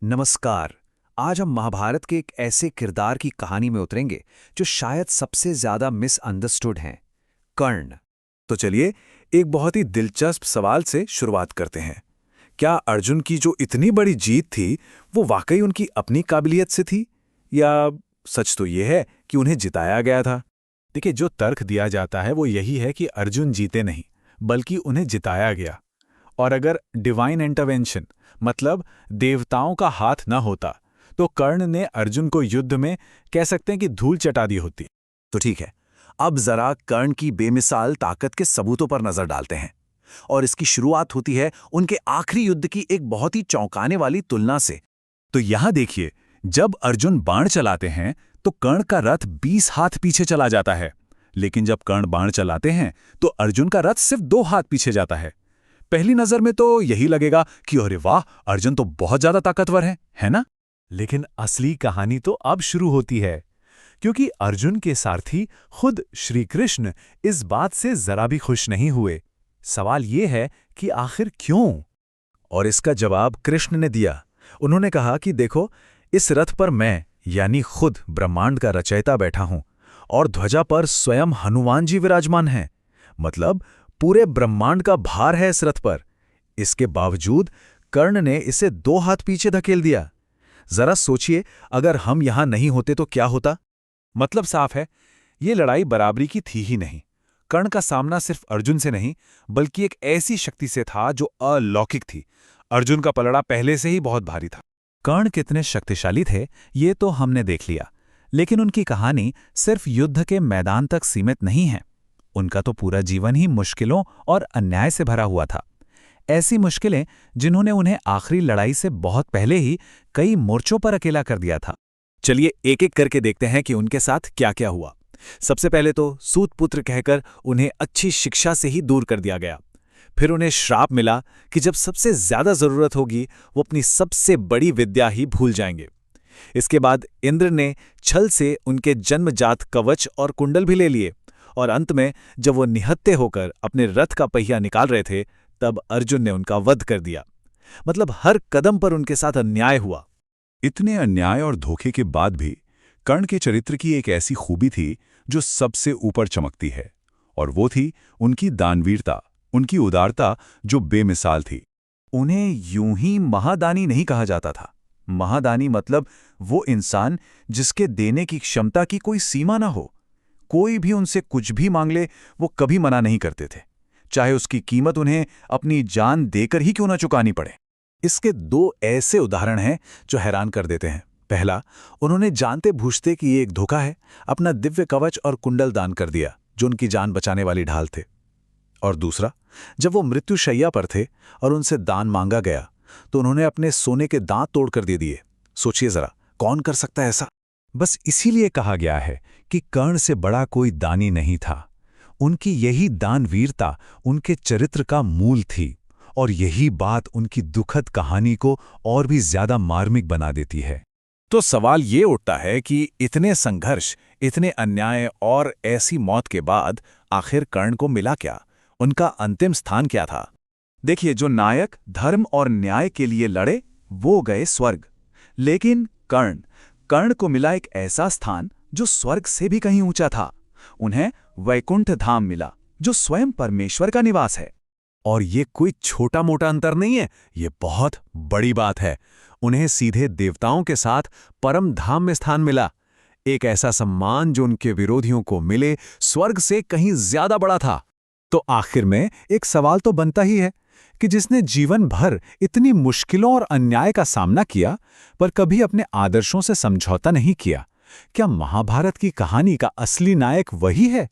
नमस्कार। आज हम महाभारत के एक ऐसे किरदार की कहानी में उतरेंगे जो शायद सबसे ज्यादा मिसअंडरस्टूड हैं, कर्ण। तो चलिए एक बहुत ही दिलचस्प सवाल से शुरुआत करते हैं। क्या अर्जुन की जो इतनी बड़ी जीत थी वो वाकई उनकी अपनी काबिलियत से थी, या सच तो ये है कि उन्हें जिताया गया था? देखिए, जो तर्क दिया जाता है वो यही है कि अर्जुन जीते नहीं बल्कि उन्हें जिताया गया। और अगर डिवाइन इंटरवेंशन मतलब देवताओं का हाथ न होता तो कर्ण ने अर्जुन को युद्ध में कह सकते हैं कि धूल चटा दी होती। तो ठीक है, अब जरा कर्ण की बेमिसाल ताकत के सबूतों पर नजर डालते हैं। और इसकी शुरुआत होती है उनके आखिरी युद्ध की एक बहुत ही चौंकाने वाली तुलना से। तो यहां देखिए, जब अर्जुन बाण चलाते हैं तो कर्ण का रथ 20 हाथ पीछे चला जाता है, लेकिन जब कर्ण बाण चलाते हैं तो अर्जुन का रथ सिर्फ 2 हाथ पीछे जाता है। पहली नजर में तो यही लगेगा कि अरे वाह, अर्जुन तो बहुत ज्यादा ताकतवर है ना? लेकिन असली कहानी तो अब शुरू होती है, क्योंकि अर्जुन के सारथी खुद श्री कृष्ण इस बात से जरा भी खुश नहीं हुए। सवाल ये है कि आखिर क्यों? और इसका जवाब कृष्ण ने दिया। उन्होंने कहा कि देखो, इस रथ पर मैं यानी खुद ब्रह्मांड का रचयिता बैठा हूं और ध्वजा पर स्वयं हनुमान जी विराजमान हैं। मतलब पूरे ब्रह्मांड का भार है इस रथ पर। इसके बावजूद कर्ण ने इसे 2 हाथ पीछे धकेल दिया। जरा सोचिए, अगर हम यहां नहीं होते तो क्या होता? मतलब साफ है, ये लड़ाई बराबरी की थी ही नहीं। कर्ण का सामना सिर्फ अर्जुन से नहीं बल्कि एक ऐसी शक्ति से था जो अलौकिक थी। अर्जुन का पलड़ा पहले से ही बहुत भारी था। कर्ण कितने शक्तिशाली थे ये तो हमने देख लिया, लेकिन उनकी कहानी सिर्फ युद्ध के मैदान तक सीमित नहीं है। उनका तो पूरा जीवन ही मुश्किलों और अन्याय से भरा हुआ था। ऐसी मुश्किलें जिन्होंने उन्हें आखिरी लड़ाई से बहुत पहले ही कई मोर्चों पर अकेला कर दिया था। चलिए एक एक करके देखते हैं कि उनके साथ क्या क्या हुआ। सबसे पहले तो सूत पुत्र कहकर उन्हें अच्छी शिक्षा से ही दूर कर दिया गया। फिर उन्हें श्राप मिला कि जब सबसे ज्यादा जरूरत होगी वो अपनी सबसे बड़ी विद्या ही भूल जाएंगे। इसके बाद इंद्र ने छल से उनके जन्मजात कवच और कुंडल भी ले लिए। और अंत में जब वो निहत्थे होकर अपने रथ का पहिया निकाल रहे थे तब अर्जुन ने उनका वध कर दिया। मतलब हर कदम पर उनके साथ अन्याय हुआ। इतने अन्याय और धोखे के बाद भी कर्ण के चरित्र की एक ऐसी खूबी थी जो सबसे ऊपर चमकती है, और वो थी उनकी दानवीरता, उनकी उदारता जो बेमिसाल थी। उन्हें यूं ही महादानी नहीं कहा जाता था। महादानी मतलब वो इंसान जिसके देने की क्षमता की कोई सीमा ना हो। कोई भी उनसे कुछ भी मांग ले वो कभी मना नहीं करते थे, चाहे उसकी कीमत उन्हें अपनी जान देकर ही क्यों ना चुकानी पड़े। इसके 2 ऐसे उदाहरण हैं जो हैरान कर देते हैं। पहला, उन्होंने जानते बूझते कि ये एक धोखा है, अपना दिव्य कवच और कुंडल दान कर दिया जो उनकी जान बचाने वाली ढाल थे। और दूसरा, जब वो मृत्युशैया पर थे और उनसे दान मांगा गया तो उन्होंने अपने सोने के दांत तोड़कर दे दिए। सोचिए जरा, कौन कर सकता है ऐसा? बस इसीलिए कहा गया है कि कर्ण से बड़ा कोई दानी नहीं था। उनकी यही दानवीरता उनके चरित्र का मूल थी, और यही बात उनकी दुखद कहानी को और भी ज्यादा मार्मिक बना देती है। तो सवाल ये उठता है कि इतने संघर्ष, इतने अन्याय और ऐसी मौत के बाद आखिर कर्ण को मिला क्या? उनका अंतिम स्थान क्या था? देखिए, जो नायक धर्म और न्याय के लिए लड़े वो गए स्वर्ग, लेकिन कर्ण को मिला एक ऐसा स्थान जो स्वर्ग से भी कहीं ऊंचा था। उन्हें वैकुंठ धाम मिला जो स्वयं परमेश्वर का निवास है। और ये कोई छोटा मोटा अंतर नहीं है, ये बहुत बड़ी बात है। उन्हें सीधे देवताओं के साथ परम धाम में स्थान मिला। एक ऐसा सम्मान जो उनके विरोधियों को मिले स्वर्ग से कहीं ज्यादा बड़ा था। तो आखिर में एक सवाल तो बनता ही है कि जिसने जीवन भर इतनी मुश्किलों और अन्याय का सामना किया पर कभी अपने आदर्शों से समझौता नहीं किया, क्या महाभारत की कहानी का असली नायक वही है?